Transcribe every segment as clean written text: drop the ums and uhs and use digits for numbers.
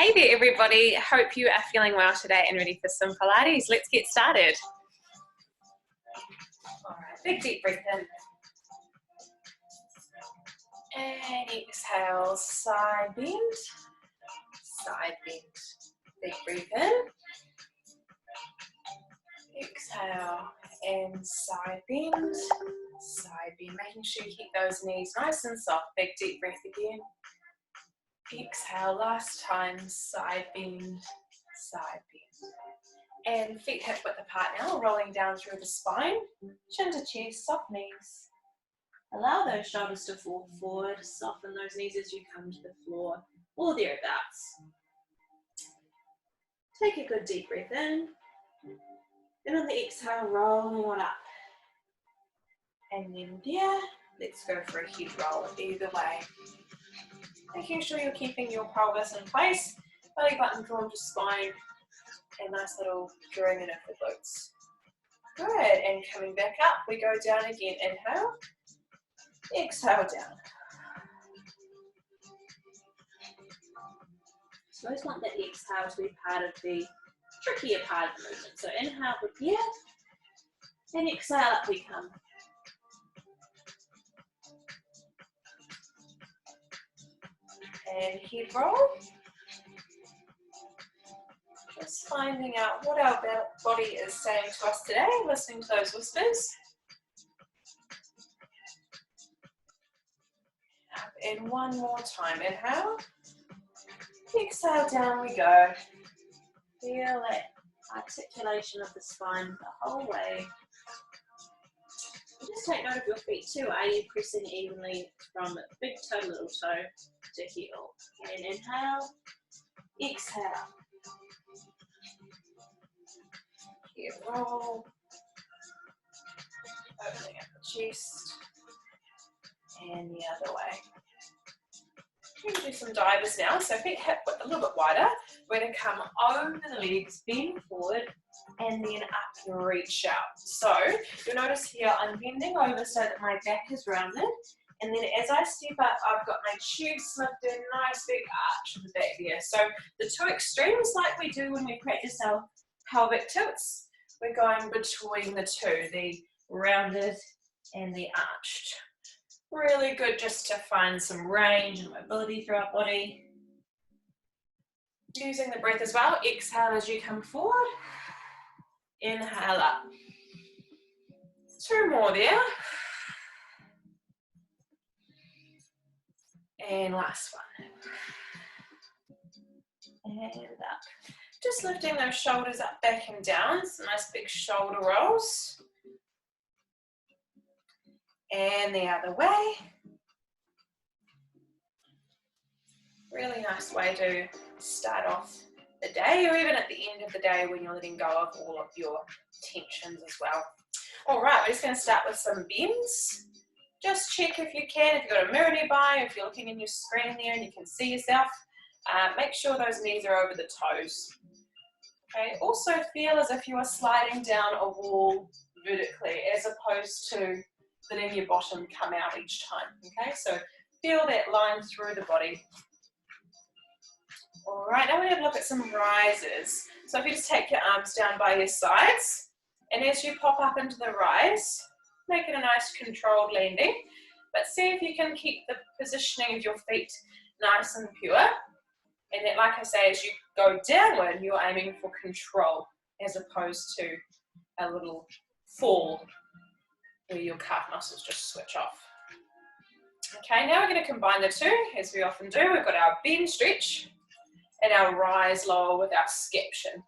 Hey there everybody, hope you are feeling well today and ready for some Pilates. Let's get started. Alright, big deep breath in. And exhale, side bend, side bend. Big breath in. Exhale and side bend, side bend. Making sure you keep those knees nice and soft. Big deep breath again. Exhale, last time, side bend, side bend. And feet hip width apart now, rolling down through the spine, chin to chest, soft knees. Allow those shoulders to fall forward, soften those knees as you come to the floor, or thereabouts. Take a good deep breath in, and on the exhale, rolling on up. And then there, let's go for a head roll either way. Making sure you're keeping your pelvis in place, belly button drawn to spine, and nice little drawing in of the glutes. Good, and coming back up, we go down again. Inhale, exhale down. So I just want that exhale to be part of the trickier part of the movement. So inhale with here, and exhale up we come. And head roll. Just finding out what our body is saying to us today, listening to those whispers. Up and one more time. Inhale. Exhale, down we go. Feel that articulation of the spine the whole way. Just take note of your feet too. Are you pressing evenly from big toe, little toe to heel? And inhale, exhale. Here, roll. Opening up the chest. And the other way. We're going to do some divers now. So feet hip width a little bit wider. We're going to come over the legs, bend forward, and then up and reach out. So you'll notice here I'm bending over so that my back is rounded. And then as I step up, I've got my tubes lifted, nice big arch in the back there. So the two extremes, like we do when we practice our pelvic tilts, we're going between the two, the rounded and the arched. Really good just to find some range and mobility through our body. Using the breath as well. Exhale as you come forward. Inhale up. Two more there. And last one. And up. Just lifting those shoulders up, back and down. Some nice big shoulder rolls. And the other way. Really nice way to start off the day, or even at the end of the day when you're letting go of all of your tensions as well. All right, we're just going to start with some bends. Just check if you can, if you've got a mirror nearby, if you're looking in your screen there and you can see yourself, make sure those knees are over the toes. Okay, also feel as if you are sliding down a wall vertically as opposed to letting your bottom come out each time. Okay, so feel that line through the body. All right, now we're going to look at some rises. So if you just take your arms down by your sides, and as you pop up into the rise, make it a nice controlled landing, but see if you can keep the positioning of your feet nice and pure. And then, like I say, as you go downward, you're aiming for control as opposed to a little fall where your calf muscles just switch off. Okay, now we're going to combine the two, as we often do. We've got our bend stretch and our rise lower with our scaption.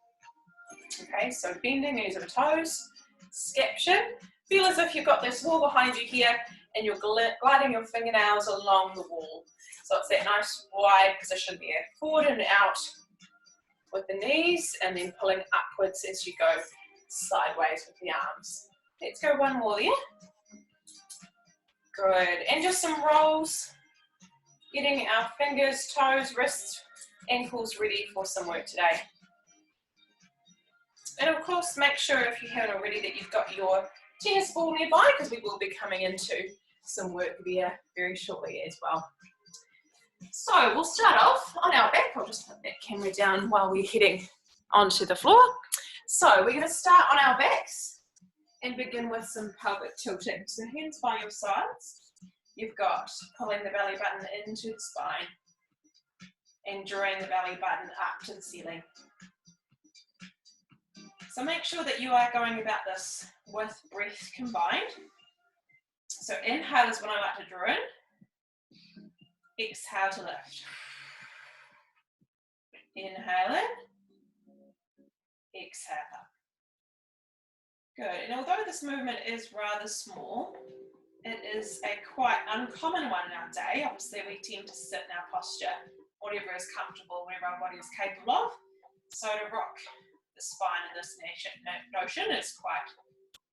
Okay, so bending, knees over toes, scaption. Feel as if you've got this wall behind you here and you're gliding your fingernails along the wall. So it's that nice wide position there. Forward and out with the knees and then pulling upwards as you go sideways with the arms. Let's go one more there. Good, and just some rolls. Getting our fingers, toes, wrists, ankles ready for some work today. And of course, make sure if you haven't already that you've got your tennis ball nearby, because we will be coming into some work there very shortly as well. So we'll start off on our back. I'll just put that camera down while we're heading onto the floor. So we're going to start on our backs and begin with some pelvic tilting. So hands by your sides. You've got pulling the belly button into the spine and drawing the belly button up to the ceiling. So make sure that you are going about this with breath combined. So inhale is when I like to draw in. Exhale to lift. Inhale in. Exhale up. Good. And although this movement is rather small, it is a quite uncommon one in our day. Obviously, we tend to sit in our posture, whatever is comfortable, whatever our body is capable of. So to rock the spine in this notion is quite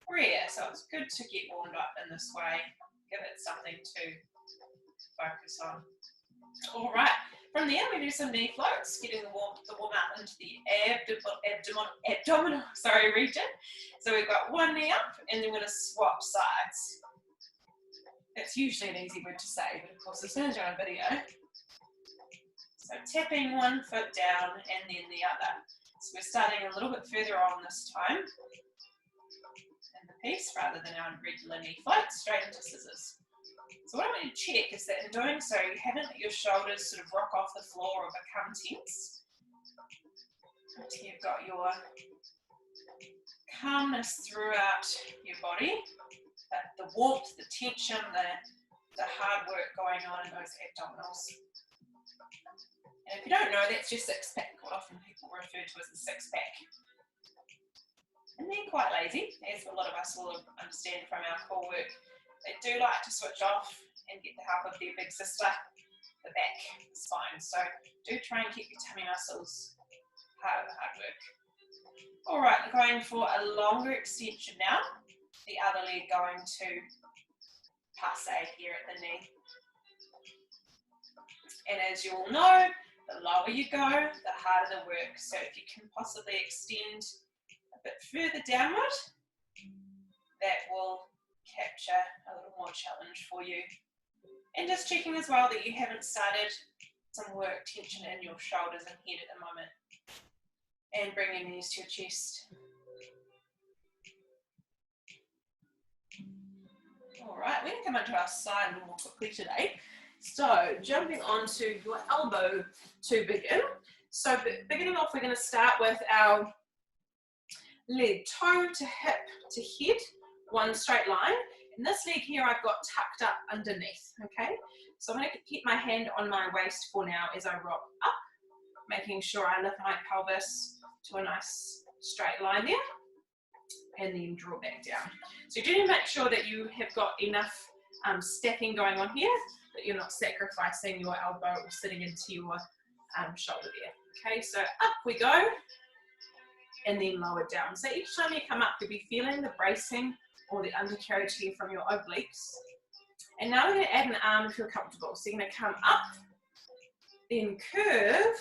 rare. So it's good to get warmed up in this way. Give it something to focus on. All right. From there, we do some knee floats, getting the warm up into the abdominal region. So we've got one knee up, and then we're going to swap sides. It's usually an easy word to say, but of course, as soon as you're on a video. So tapping one foot down and then the other. So we're starting a little bit further on this time in the piece, rather than our regular knee float, straight into scissors. So what I want you to check is that in doing so, you haven't let your shoulders sort of rock off the floor or become tense. Until you've got your calmness throughout your body, the warmth, the tension, the hard work going on in those abdominals. And if you don't know, that's your six pack, what often people refer to as the six pack. And they're quite lazy, as a lot of us will understand from our core work. They do like to switch off and get the help of their big sister, the back, the spine. So do try and keep your tummy muscles part of the hard work. All right, going for a longer extension now. The other leg going to passe here at the knee. And as you all know, the lower you go, the harder the work. So if you can possibly extend a bit further downward, that will capture a little more challenge for you. And just checking as well that you haven't started some work tension in your shoulders and head at the moment. And bring your knees to your chest. All right, we're going to come onto our side a little more quickly today. So jumping onto your elbow to begin. So beginning off, we're going to start with our leg toe to hip to head, one straight line. And this leg here I've got tucked up underneath, okay? So I'm going to keep my hand on my waist for now as I rock up, making sure I lift my pelvis to a nice straight line there, and then draw back down. So you do need to make sure that you have got enough stacking going on here, that you're not sacrificing your elbow or sitting into your shoulder there. Okay, so up we go, and then lower down. So each time you come up, you'll be feeling the bracing or the undercarriage here from your obliques. And now we're going to add an arm if you're comfortable. So you're going to come up, then curve,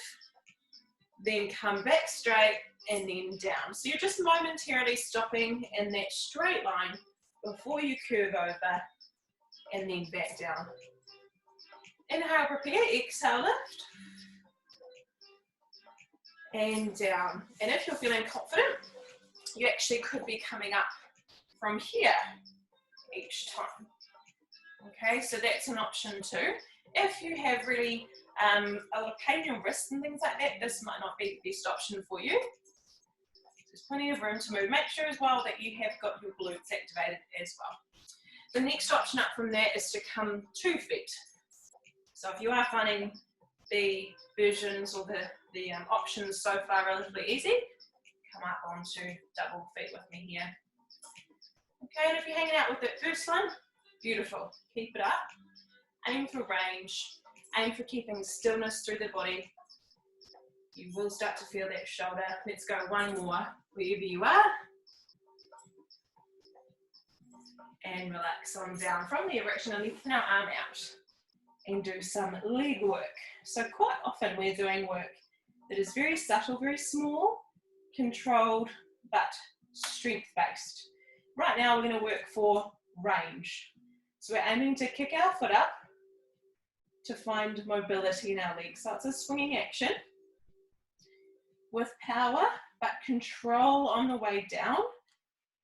then come back straight, and then down. So you're just momentarily stopping in that straight line before you curve over, and then back down. Inhale, prepare, exhale, lift, and down. And if you're feeling confident, you actually could be coming up from here each time. Okay, so that's an option too. If you have really a lot of pain in your wrists and things like that, this might not be the best option for you. There's plenty of room to move. Make sure as well that you have got your glutes activated as well. The next option up from that is to come 2 feet. So if you are finding the versions or the options so far relatively easy, come up onto double feet with me here. Okay, and if you're hanging out with that first one, beautiful. Keep it up. Aim for range. Aim for keeping stillness through the body. You will start to feel that shoulder. Let's go one more, wherever you are. And relax on down from the erection and lengthen our arm out. And do some leg work. So quite often we're doing work that is very subtle, very small, controlled, but strength-based. Right now we're going to work for range. So we're aiming to kick our foot up to find mobility in our legs. So it's a swinging action with power, but control on the way down.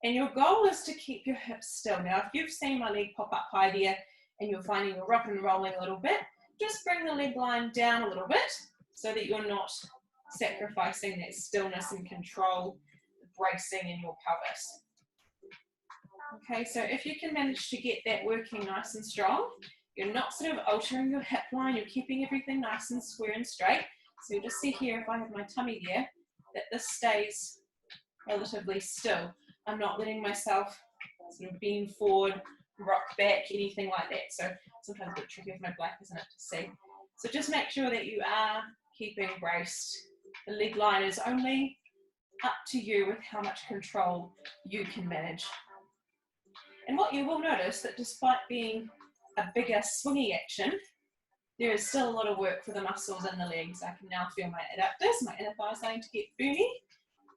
And your goal is to keep your hips still. Now, if you've seen my leg pop up high there and you're finding you're rock and rolling a little bit, just bring the leg line down a little bit so that you're not sacrificing that stillness and control, bracing in your pelvis. Okay, so if you can manage to get that working nice and strong, you're not sort of altering your hip line, you're keeping everything nice and square and straight. So you'll just see here, if I have my tummy there, that this stays relatively still. I'm not letting myself sort of bend forward, rock back, anything like that. So sometimes a bit tricky with my black, isn't it, to see. So just make sure that you are keeping braced. The leg line is only up to you with how much control you can manage. And what you will notice that despite being a bigger swingy action, there is still a lot of work for the muscles in the legs. I can now feel my adductors, my inner thighs starting to get boomy,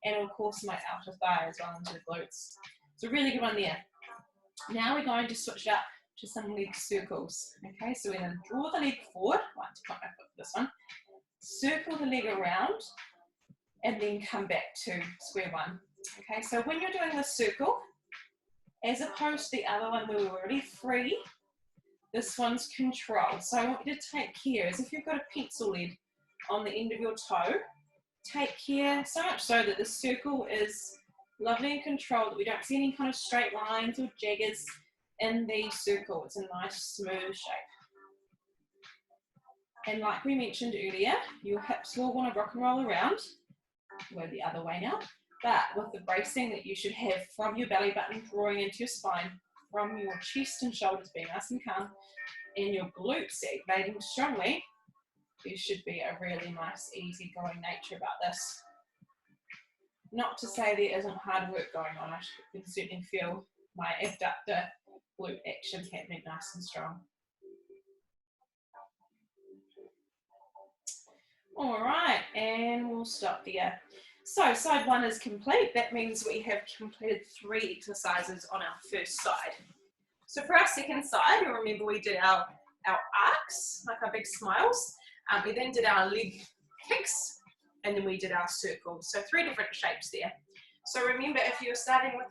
and of course my outer thigh as well into the glutes. So really good one there. Now we're going to switch up to some leg circles. Okay, so we're going to draw the leg forward. I like to point my foot for this one. Circle the leg around and then come back to square one. Okay, so when you're doing the circle, as opposed to the other one where we were already free, this one's controlled. So I want you to take care, as if you've got a pencil lead on the end of your toe, take care so much so that the circle is lovely and controlled, that we don't see any kind of straight lines or jaggers in the circle. It's a nice smooth shape. And like we mentioned earlier, your hips will want to rock and roll around. We're the other way now. But with the bracing that you should have from your belly button drawing into your spine, from your chest and shoulders being nice and calm, and your glutes activating strongly, there should be a really nice, easy-going nature about this. Not to say there isn't hard work going on. I can certainly feel my abductor glute action happening nice and strong. All right, and we'll stop there. So side one is complete. That means we have completed 3 exercises on our first side. So for our second side, you'll remember we did our arcs, like our big smiles. We then did our leg kicks, and then we did our circles. So 3 different shapes there. So remember, if you're starting with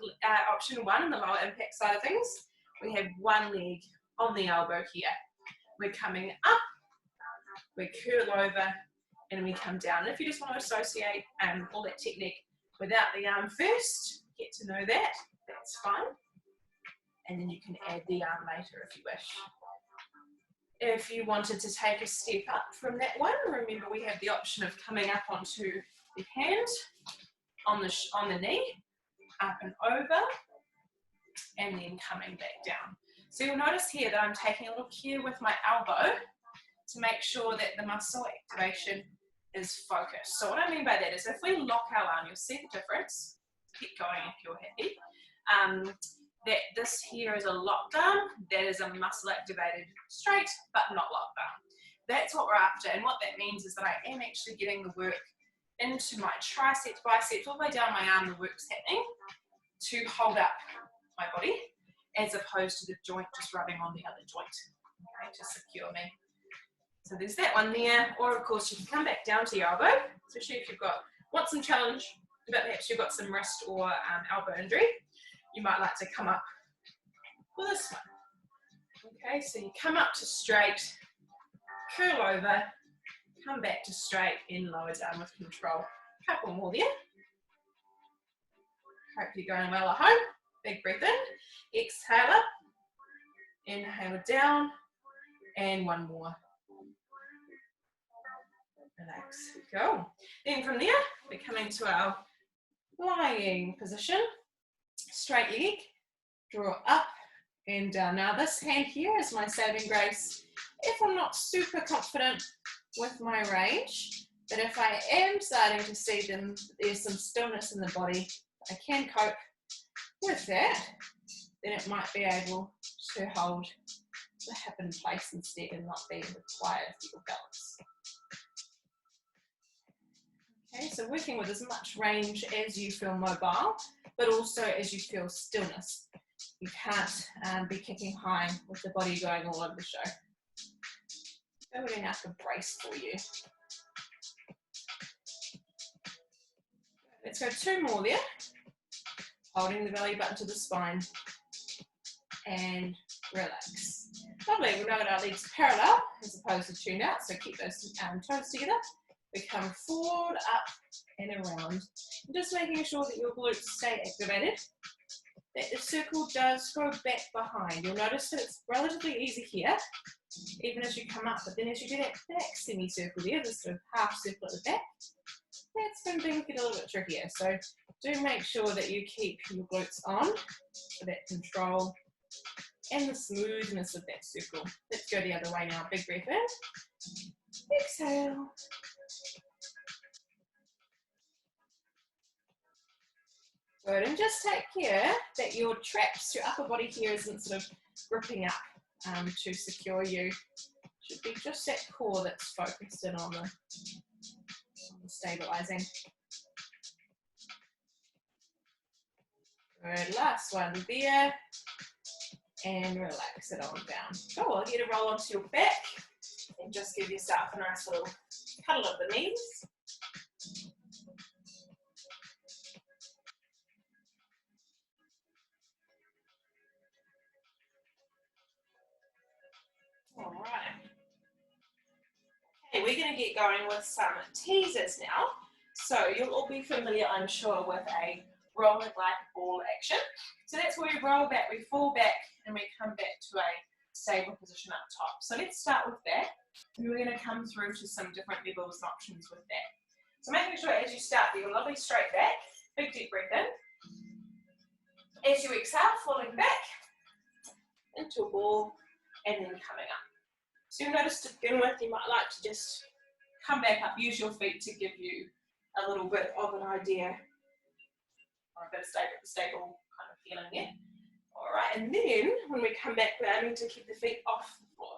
option 1, the lower impact side of things, we have one leg on the elbow here. We're coming up, we curl over, and we come down. And if you just want to associate all that technique without the arm first, get to know that, that's fine. And then you can add the arm later if you wish. If you wanted to take a step up from that one, remember we have the option of coming up onto the hand, on the knee, up and over, and then coming back down. So you'll notice here that I'm taking a little care with my elbow to make sure that the muscle activation is focused. So what I mean by that is if we lock our arm, you'll see the difference. Keep going if you're happy. That this here is a lockdown, that is a muscle activated straight, but not lockdown. That's what we're after, and what that means is that I am actually getting the work into my triceps, biceps, all the way down my arm, the work's happening to hold up my body, as opposed to the joint just rubbing on the other joint, okay, to secure me. So there's that one there, or of course you can come back down to your elbow, especially if you've want some challenge, but perhaps you've got some wrist or elbow injury. You might like to come up with this one. Okay, so you come up to straight, curl over, come back to straight, and lower down with control. A couple more there. Hope you're going well at home. Big breath in, exhale up, inhale down, and one more. Relax, go. Then from there, we're coming to our lying position. Straight leg, draw up and down. Now this hand here is my saving grace. If I'm not super confident with my range, but if I am starting to see there's some stillness in the body, I can cope with that, then it might be able to hold the hip in place instead and not be required for your balance. Okay, so working with as much range as you feel mobile, but also as you feel stillness. You can't be kicking high with the body going all over the show. Building out the brace for you. Let's go 2 more there. Holding the belly button to the spine. And relax. Lovely, we'll know that our legs parallel as opposed to tuned out, so keep those toes together. We come forward, up and around. And just making sure that your glutes stay activated, that the circle does go back behind. You'll notice that it's relatively easy here, even as you come up, but then as you do that back semicircle there, this sort of half circle at the back, that's when things get a little bit trickier. So do make sure that you keep your glutes on for that control and the smoothness of that circle. Let's go the other way now. Big breath in. Exhale. Good, and just take care that your traps, your upper body here isn't sort of gripping up to secure you. Should be just that core that's focused in on the stabilizing. Good, last one there. And relax it on down. Oh, I'll get a roll onto your back and just give yourself a nice little cuddle of the knees. All right. Okay, we're going to get going with some teasers now. So you'll all be familiar, I'm sure, with a rolling like ball action. So that's where we roll back, we fall back, and we come back to a stable position up top. So let's start with that, and we're going to come through to some different levels and options with that. So making sure as you start, you're lovely straight back, big deep breath in. As you exhale, falling back into a ball, and then coming up. So you'll notice to begin with, you might like to just come back up, use your feet to give you a little bit of an idea, or a bit of stable kind of feeling there. All right, and then when we come back, we're aiming to keep the feet off the floor.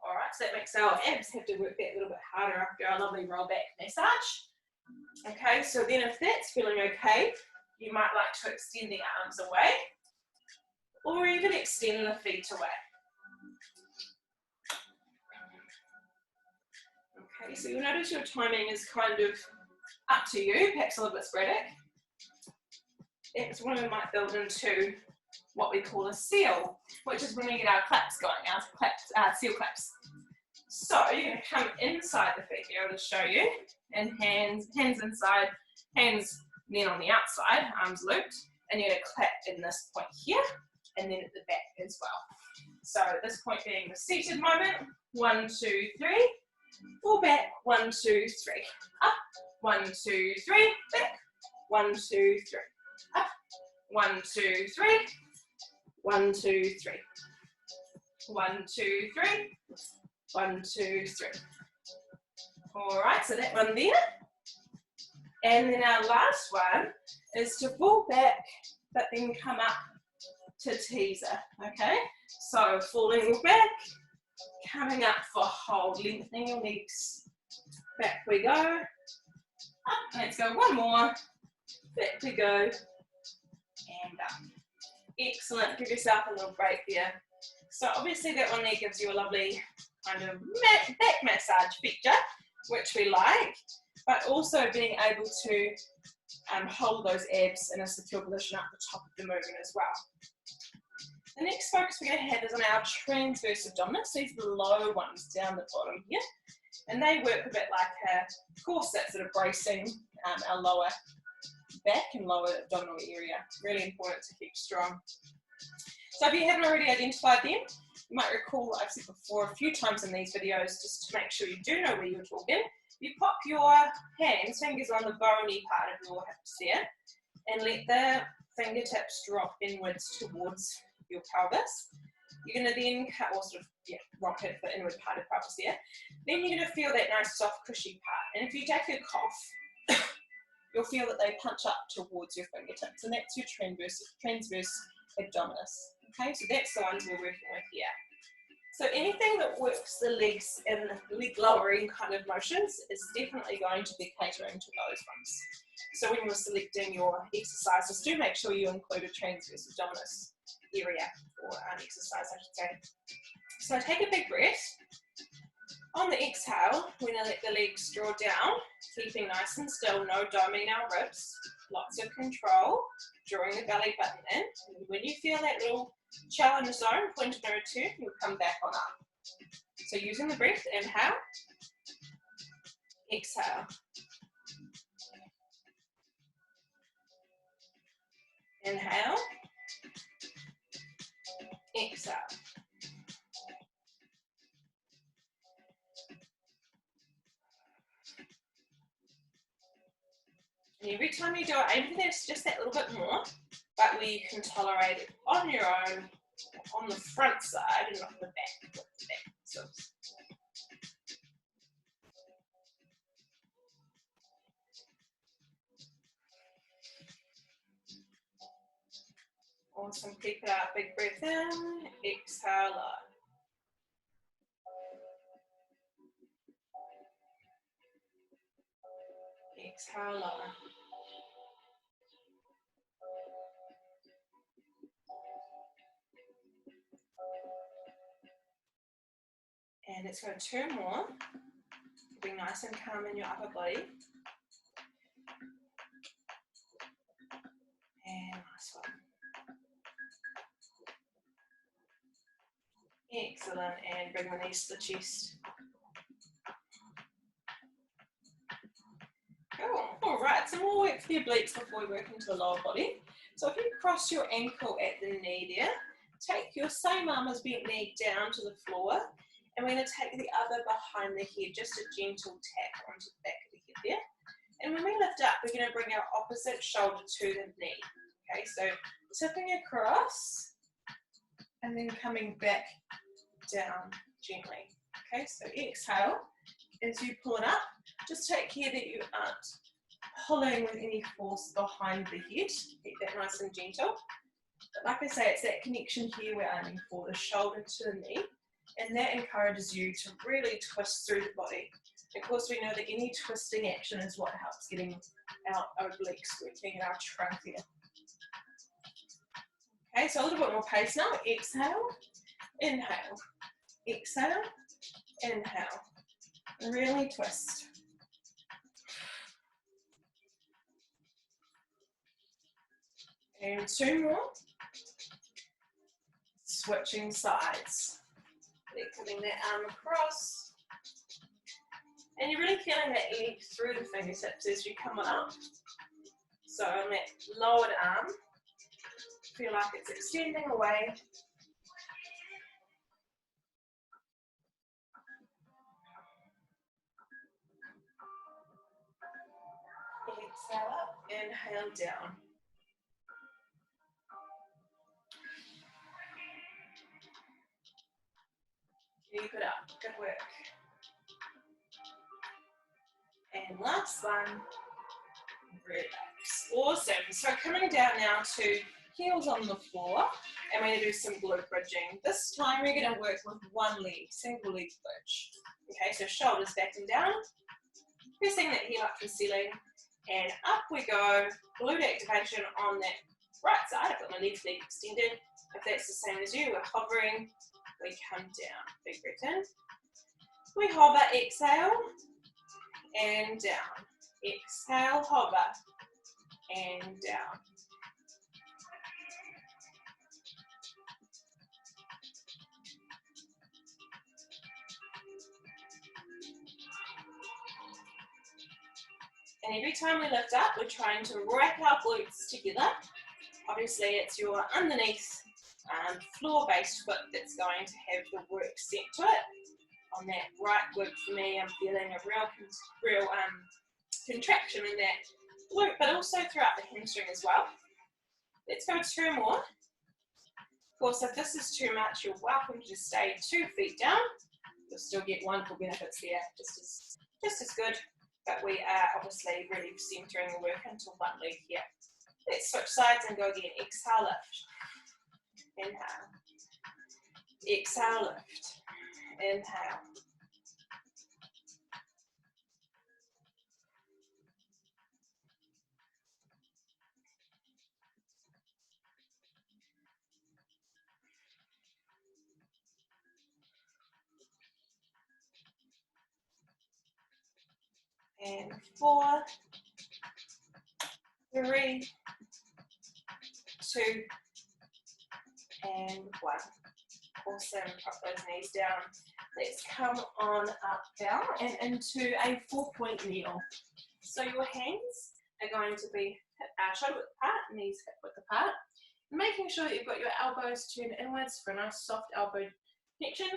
All right, so that makes our abs have to work that a little bit harder after our lovely roll back massage. Okay, so then if that's feeling okay, you might like to extend the arms away, or even extend the feet away. Okay, so you'll notice your timing is kind of up to you, perhaps a little bit sporadic. That's when we might build into what we call a seal, which is when we get our claps going, our seal claps. So you're going to come inside the feet here, I'll just show you, and hands inside, hands then on the outside, arms looped, and you're going to clap in this point here, and then at the back as well. So this point being the seated moment, 1, 2, 3, fall back, 1, 2, 3, up, 1, 2, 3, back, 1, 2, 3, up, 1, 2, 3, 1, 2, 3, 1, 2, 3, 1, 2, 3. All right, so that one there. And then our last one is to fall back, but then come up to teaser, okay? So falling back, coming up for hold, lengthening your legs. Back we go. Up, let's go one more. Back we go. And up. Excellent, give yourself a little break there. So obviously that one there gives you a lovely kind of back massage feature, which we like, but also being able to hold those abs in a secure position at the top of the movement as well. The next focus we're going to have is on our transverse abdominals. These are the low ones down the bottom here, and they work a bit like a corset sort of bracing our lower back and lower abdominal area. Really important to keep strong. So if you haven't already identified them, you might recall I've said before a few times in these videos, just to make sure you do know where you're talking, you pop your fingers on the bony part of your hips there, and let the fingertips drop inwards towards your pelvis. You're going to then cut, or sort of rock it for the inward part of the pelvis there. Then you're going to feel that nice soft cushy part, and if you take a cough, you'll feel that they punch up towards your fingertips, and that's your transverse abdominis. Okay, so that's the ones we're working with here. So anything that works the legs and the leg lowering kind of motions is definitely going to be catering to those ones. So when you're selecting your exercises, do make sure you include a transverse abdominis area, or an exercise I should say. So take a big breath, On the exhale, we're going to let the legs draw down, keeping nice and still, no doming our ribs, lots of control, drawing the belly button in. And when you feel that little challenge zone, point of no return, you'll come back on up. So using the breath, inhale, exhale. Inhale, exhale. And every time you do it, aim for this, just that little bit more, but where you can tolerate it on your own, on the front side and not the back. So, awesome, keep it up, big breath in, exhale out. Exhale out. And it's going to turn more, be nice and calm in your upper body. And nice one. Excellent, and bring the knees to the chest. Cool. All right, some more work for the obliques before we work into the lower body. So if you cross your ankle at the knee there, take your same arm as bent knee down to the floor, and we're going to take the other behind the head, just a gentle tap onto the back of the head there. And when we lift up, we're going to bring our opposite shoulder to the knee. Okay, so tipping across, and then coming back down gently. Okay, so exhale as you pull it up. Just take care that you aren't pulling with any force behind the head. Keep that nice and gentle. But like I say, it's that connection here we're aiming for, the shoulder to the knee, and that encourages you to really twist through the body. Of course, we know that any twisting action is what helps getting our obliques working and our trunk here. Okay, so a little bit more pace now. Exhale, inhale, exhale, inhale. Really twist. And two more. Switching sides. Then coming that arm across. And you're really feeling that length through the fingertips as you come on up. So on that lowered arm, feel like it's extending away. Exhale up, inhale down. Keep it up, good work. And last one, relax. Awesome. So coming down now to heels on the floor, and we're going to do some glute bridging. This time we're going to work with one leg, single leg bridge. Okay, so shoulders back and down, pressing that heel up to the ceiling, and up we go. Glute activation on that right side. I've got my left leg extended. If that's the same as you, we're hovering, we come down. Big breath in. We hover, exhale, and down. Exhale, hover, and down. And every time we lift up, we're trying to rack our glutes together. Obviously, it's your underneath floor-based foot that's going to have the work sent to it. On that right glute for me, I'm feeling a real contraction in that glute, but also throughout the hamstring as well. Let's go two more. Of course, if this is too much, you're welcome to just stay 2 feet down. You'll still get wonderful benefits there, just as good. But we are obviously really centering the work into one leg here. Let's switch sides and go again. Exhale, lift. Inhale. Exhale, lift. Inhale. and 4, 3, 2, and 1. Awesome, drop those knees down. Let's come on up down and into a 4-point kneel. So your hands are going to be shoulder width apart, knees hip width apart. Making sure that you've got your elbows turned inwards for a nice soft elbow connection.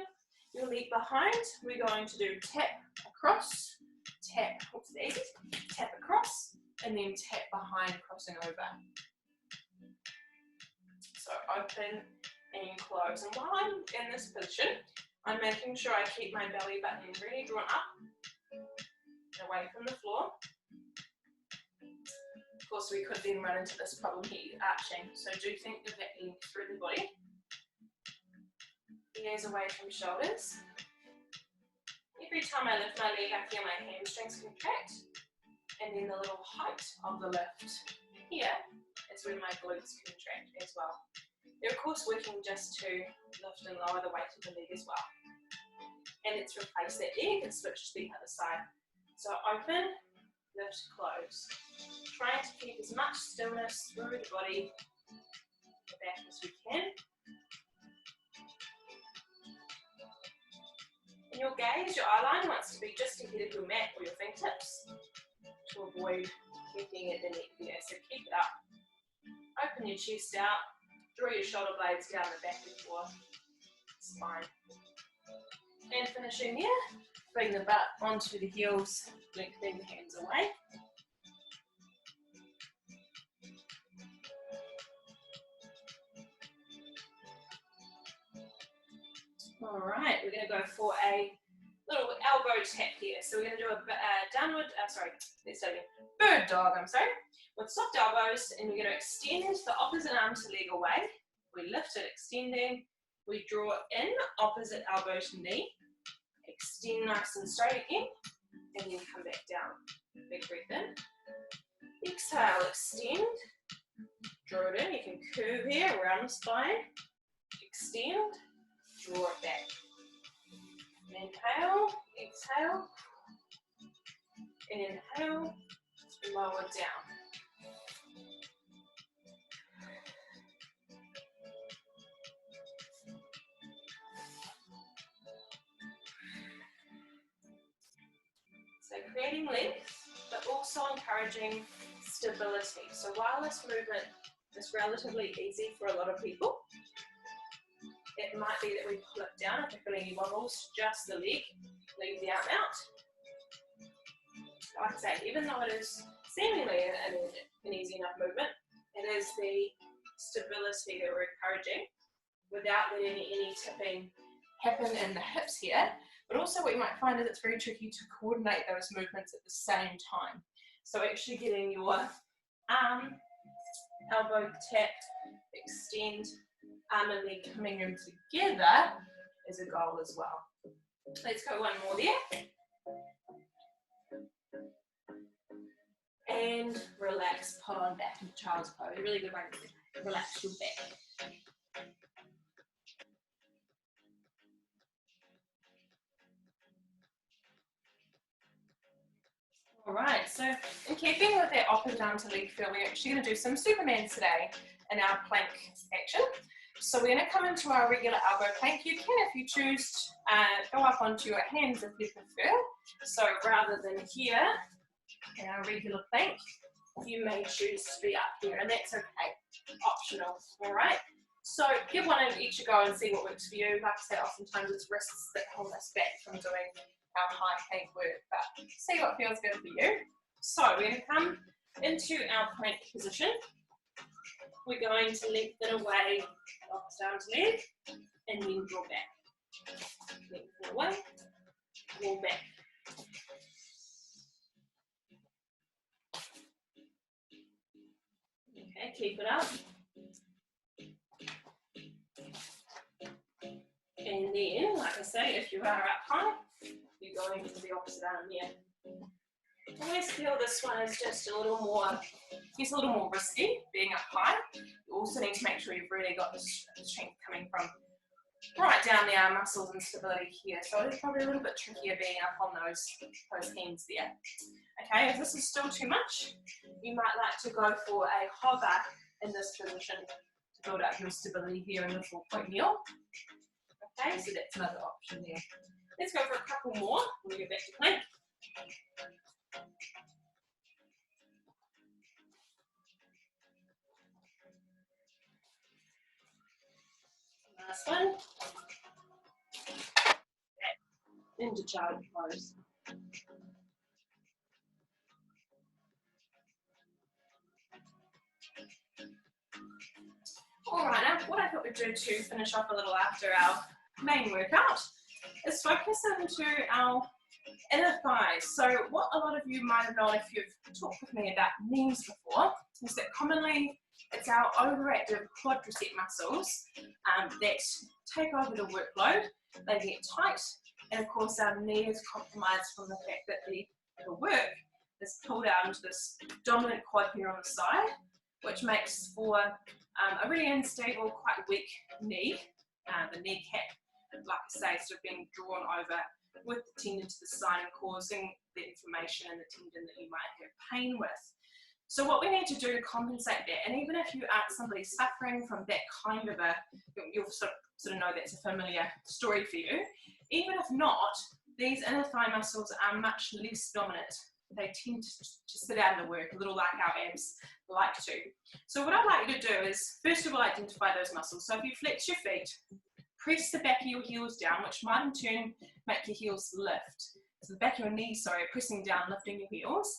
Your leg behind, we're going to do tap across, tap, oops, easy, tap across, and then tap behind, crossing over. So open and close. And while I'm in this position, I'm making sure I keep my belly button really drawn up and away from the floor. Of course, we could then run into this problem here, arching. So do think of that length through the body. Ears away from shoulders. Every time I lift my leg, I feel my hamstrings contract. And then the little height of the lift here is when my glutes contract as well. They're of course working just to lift and lower the weight of the leg as well. And let's replace that leg and switch to the other side. So open, lift, close. Trying to keep as much stillness through the body, the back as we can. And your gaze, your eye line wants to be just ahead of your mat or your fingertips to avoid getting at the neck there. So keep it up. Open your chest out, draw your shoulder blades down the back of your spine. And finishing here, bring the butt onto the heels, lengthening the hands away. All right, we're going to go for a little elbow tap here. So we're going to do a bird dog, with soft elbows, and we're going to extend the opposite arm to leg away. We lift it, extending. We draw in, opposite elbow to knee. Extend nice and straight again, and then come back down. Big breath in. Exhale, extend. Draw it in. You can curve here around the spine. Extend. Draw it back. Inhale, exhale. Inhale, lower down. So creating length, but also encouraging stability. So while this movement is relatively easy for a lot of people, it might be that we pull it down if we're feeling any wobbles, just the leg, leave the arm out. Like I say, even though it is seemingly an easy enough movement, it is the stability that we're encouraging without letting any tipping happen in the hips here. But also what you might find is it's very tricky to coordinate those movements at the same time. So actually getting your arm, elbow tap, extend, arm and leg coming in together is a goal as well. Let's go one more there. And relax, pull on back into child's pose. A really good way to relax your back. All right, so in keeping with that opposite arm to leg feel, we're actually going to do some Superman today in our plank action. So we're going to come into our regular elbow plank. You can, if you choose, go up onto your hands if you prefer. So rather than here in our regular plank, you may choose to be up here, and that's okay, optional. All right, so give one of each a go and see what works for you. Like I say, oftentimes it's wrists that hold us back from doing our high plank work, but see what feels good for you. So we're going to come into our plank position. We're going to lengthen away, opposite arm to leg, and then draw back. Lengthen away, draw back. Okay, keep it up. And then, like I say, if you are up high, you're going to the opposite arm here. I always feel this one is just a little more, it's a little more risky, being up high. You also need to make sure you've really got the strength coming from right down the arm muscles and stability here. So it's probably a little bit trickier being up on those hands there. Okay, if this is still too much, you might like to go for a hover in this position to build up your stability here in the 4-point heel. Okay, so that's another option there. Let's go for a couple more when we get back to plank. Last one. Into child pose. Alright, now what I thought we'd do to finish off a little after our main workout is focus into our inner thighs. So what a lot of you might have known if you've talked with me about knees before is that commonly it's our overactive quadricep muscles that take over the workload, they get tight, and of course our knee is compromised from the fact that the work is pulled out into this dominant quad here on the side, which makes for a really unstable, quite weak knee. The kneecap, like I say, sort of being drawn over with the tendon to the side and causing the inflammation in the tendon that you might have pain with. So what we need to do to compensate that, and even if you aren't somebody suffering from that kind of you'll sort of know that's a familiar story for you. Even if not, these inner thigh muscles are much less dominant. They tend to sit out of the work, a little like our abs like to. So what I'd like you to do is, first of all, identify those muscles. So if you flex your feet, press the back of your heels down, which might in turn make your heels lift. So the back of your knees, sorry, pressing down, lifting your heels.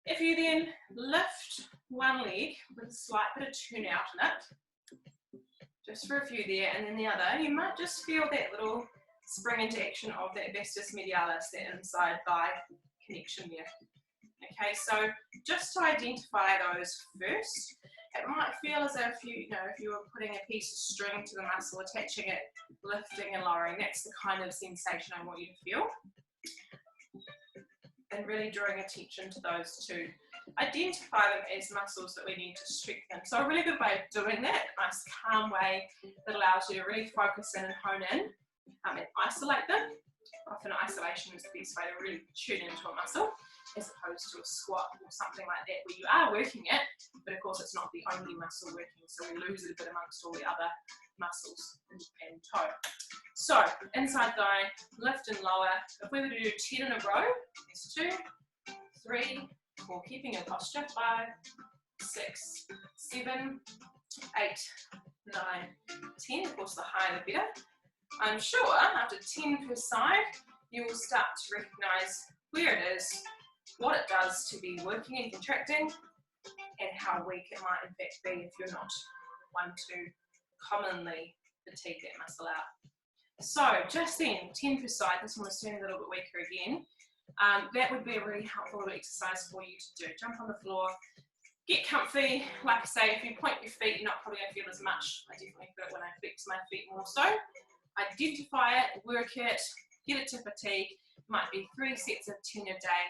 If you then lift one leg with a slight bit of turn out in it, just for a few there, and then the other, you might just feel that little spring into action of that vastus medialis, that inside thigh connection there. Okay, so just to identify those first, it might feel as if if you were putting a piece of string to the muscle, attaching it, lifting and lowering. That's the kind of sensation I want you to feel. And really drawing attention to those two. Identify them as muscles that we need to strengthen. So a really good way of doing that, a nice calm way that allows you to really focus in and hone in and isolate them. Often isolation is the best way to really tune into a muscle, as opposed to a squat or something like that where you are working it, but of course it's not the only muscle working, so we lose it a bit amongst all the other muscles and toe. So inside thigh, lift and lower. If we were to do 10 in a row, there's 2, 3, 4, keeping in posture, 5, 6, 7, 8, 9, 10. Of course the higher the better. I'm sure after 10 per side, you will start to recognise where it is, what it does to be working and contracting, and how weak it might in fact be if you're not one to commonly fatigue that muscle out. So just then, 10 per side, this one was turning a little bit weaker again. That would be a really helpful little exercise for you to do. Jump on the floor, get comfy. Like I say, if you point your feet, you're not probably going to feel as much. I definitely feel it when I flex my feet more so. Identify it, work it, get it to fatigue. Might be 3 sets of 10 a day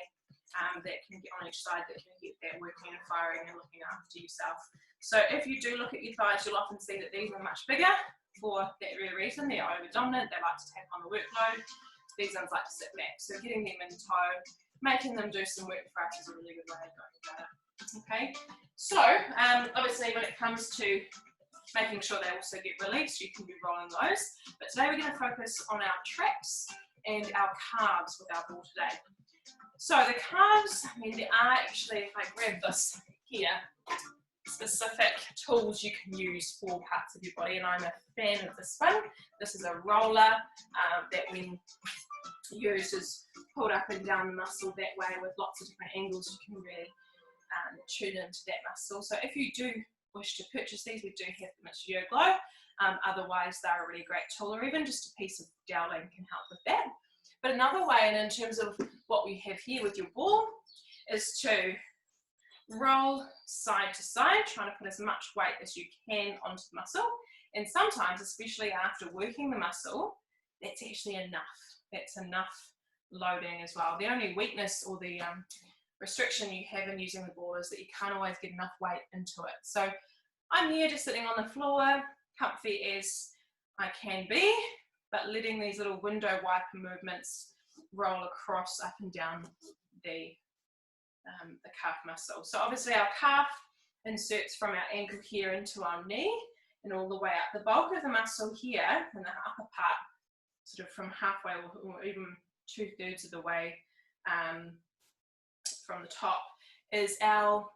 that can get on each side, that can get that working and firing and looking after yourself. So if you do look at your thighs, you'll often see that these are much bigger for that very reason. They're over-dominant, they like to take on the workload. These ones like to sit back. So getting them in tow, making them do some work for us is a really good way of going about it. Okay, so obviously when it comes to making sure they also get released, you can be rolling those. But today we're going to focus on our traps and our calves with our ball today. So the calves, I mean, there are actually, if I grab this here, specific tools you can use for parts of your body, and I'm a fan of this one. This is a roller that when used is pulled up and down the muscle that way with lots of different angles. You can really tune into that muscle. So if you do wish to purchase these, we do have them at Studio Glow. Otherwise, they're a really great tool, or even just a piece of doweling can help with that. But another way, and in terms of what we have here with your ball, is to roll side to side, trying to put as much weight as you can onto the muscle. And sometimes, especially after working the muscle, that's actually enough. That's enough loading as well. The only weakness or the restriction you have in using the ball is that you can't always get enough weight into it. So I'm here just sitting on the floor, comfy as I can be, but letting these little window wiper movements roll across up and down the the calf muscle. So obviously our calf inserts from our ankle here into our knee and all the way up. The bulk of the muscle here in the upper part, sort of from halfway or even 2/3 of the way from the top, is our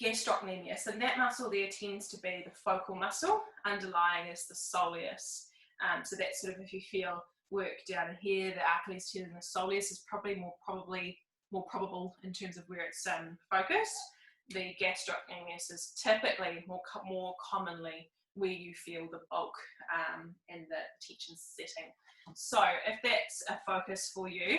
gastrocnemius, and that muscle there tends to be the focal muscle. Underlying is the soleus. So that's sort of, if you feel work down here, the Achilles tendon and the soleus is probably more probable in terms of where it's focused. The gastrocnemius is typically more commonly where you feel the bulk and the tension setting. So if that's a focus for you,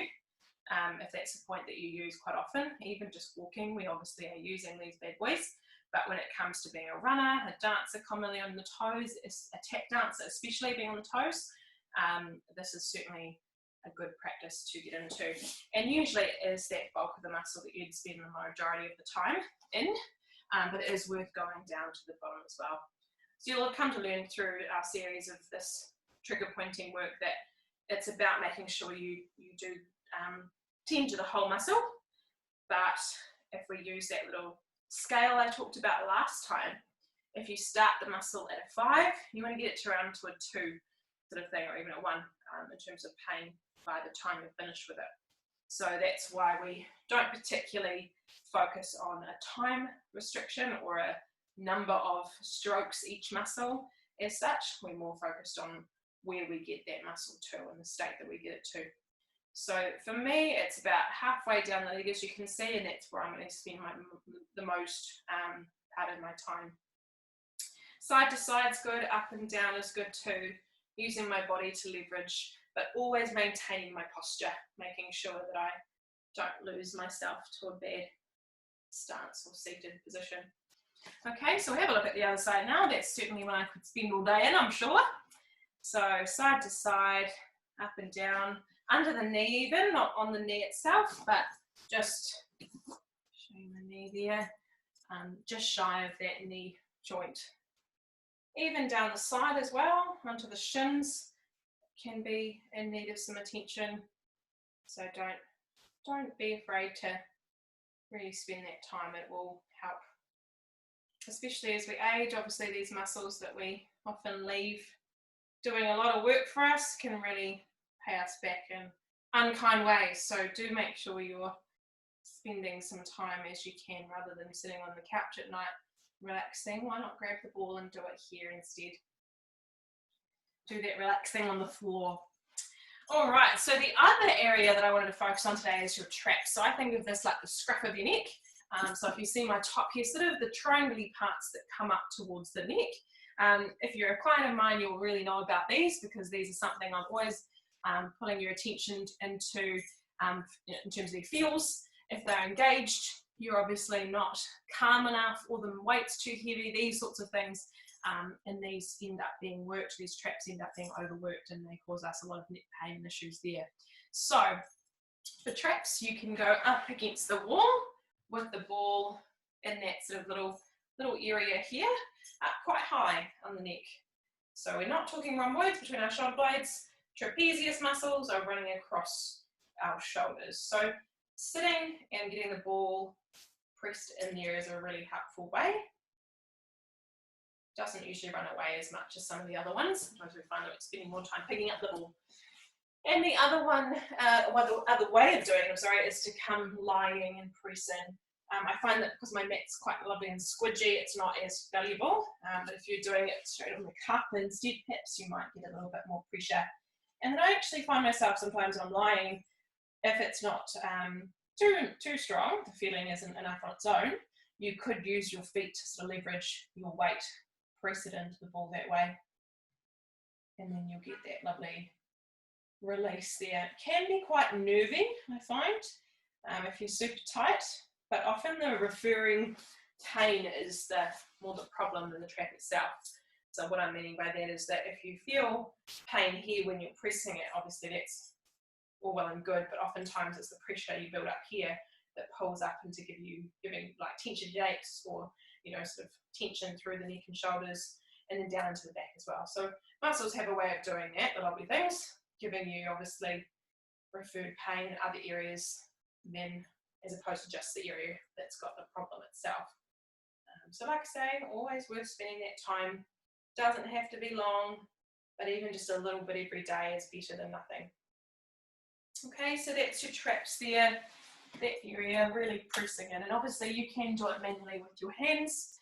if that's a point that you use quite often, even just walking, we obviously are using these bad boys, but when it comes to being a runner, a dancer, commonly on the toes, a tap dancer, especially being on the toes, this is certainly a good practice to get into. And usually it is that bulk of the muscle that you'd spend the majority of the time in, but it is worth going down to the bottom as well. So you'll have come to learn through our series of this trigger pointing work that it's about making sure you do tend to the whole muscle, but if we use that little scale I talked about last time, if you start the muscle at a 5, you want to get it to around to a 2 sort of thing, or even a 1 in terms of pain by the time you're finished with it. So that's why we don't particularly focus on a time restriction or a number of strokes each muscle as such. We're more focused on where we get that muscle to and the state that we get it to. So for me, it's about halfway down the leg, as you can see, and that's where I'm going to spend the most part of my time. Side to side is good, up and down is good too, using my body to leverage, but always maintaining my posture, making sure that I don't lose myself to a bad stance or seated position. Okay, so we'll have a look at the other side now. That's certainly one I could spend all day in, I'm sure. So side to side, up and down, under the knee even, not on the knee itself, but just showing the knee there, just shy of that knee joint. Even down the side as well, onto the shins, can be in need of some attention. So don't be afraid to really spend that time. It will help, especially as we age. Obviously these muscles that we often leave doing a lot of work for us can really pay us back in unkind ways. So do make sure you're spending some time as you can, rather than sitting on the couch at night relaxing. Why not grab the ball and do it here instead? Do that relaxing on the floor. All right, so the other area that I wanted to focus on today is your traps. So I think of this like the scruff of your neck. So if you see my top here, sort of the triangle-y parts that come up towards the neck. If you're a client of mine, you'll really know about these, because these are something I'm always pulling your attention into in terms of their feels. If they're engaged, you're obviously not calm enough, or the weight's too heavy, these sorts of things. And these end up being worked, these traps end up being overworked, and they cause us a lot of neck pain issues there. So for traps, you can go up against the wall with the ball in that sort of little area here, up quite high on the neck. So we're not talking rhomboids between our shoulder blades. Trapezius muscles are running across our shoulders. So sitting and getting the ball pressed in there is a really helpful way. Doesn't usually run away as much as some of the other ones. Sometimes we find that we're spending more time picking up the ball. And the other one, other way of doing it, is to come lying and press in. I find that because my mat's quite lovely and squidgy, it's not as valuable. But if you're doing it straight on the cup instead, perhaps you might get a little bit more pressure. And then I actually find myself sometimes when I'm lying, if it's not too strong, the feeling isn't enough on its own, you could use your feet to sort of leverage your weight, press it into the ball that way, and then you'll get that lovely release there. It can be quite nerving, I find, if you're super tight, but often the referring pain is more the problem than the trap itself. So what I'm meaning by that is that if you feel pain here when you're pressing it, obviously that's all well and good, but oftentimes it's the pressure you build up here that pulls up into giving like tension headaches, or sort of tension through the neck and shoulders, and then down into the back as well. So muscles have a way of doing that, the lovely things, giving you obviously referred pain in other areas than as opposed to just the area that's got the problem itself. So like I say, always worth spending that time. Doesn't have to be long, but even just a little bit every day is better than nothing. Okay, so that's your traps there, that area, really pressing in. And obviously you can do it manually with your hands,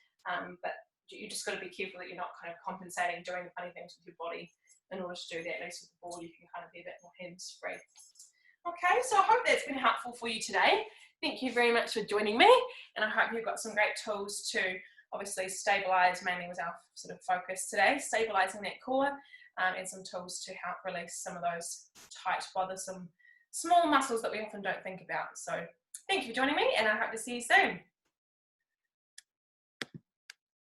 but you just got to be careful that you're not kind of compensating, doing funny things with your body in order to do that. At least with the ball, you can kind of be a bit more hands-free. Okay, so I hope that's been helpful for you today. Thank you very much for joining me, and I hope you've got some great tools to obviously stabilise, mainly was our sort of focus today, stabilising that core, and some tools to help release some of those tight, bothersome, small muscles that we often don't think about. So thank you for joining me, and I hope to see you soon.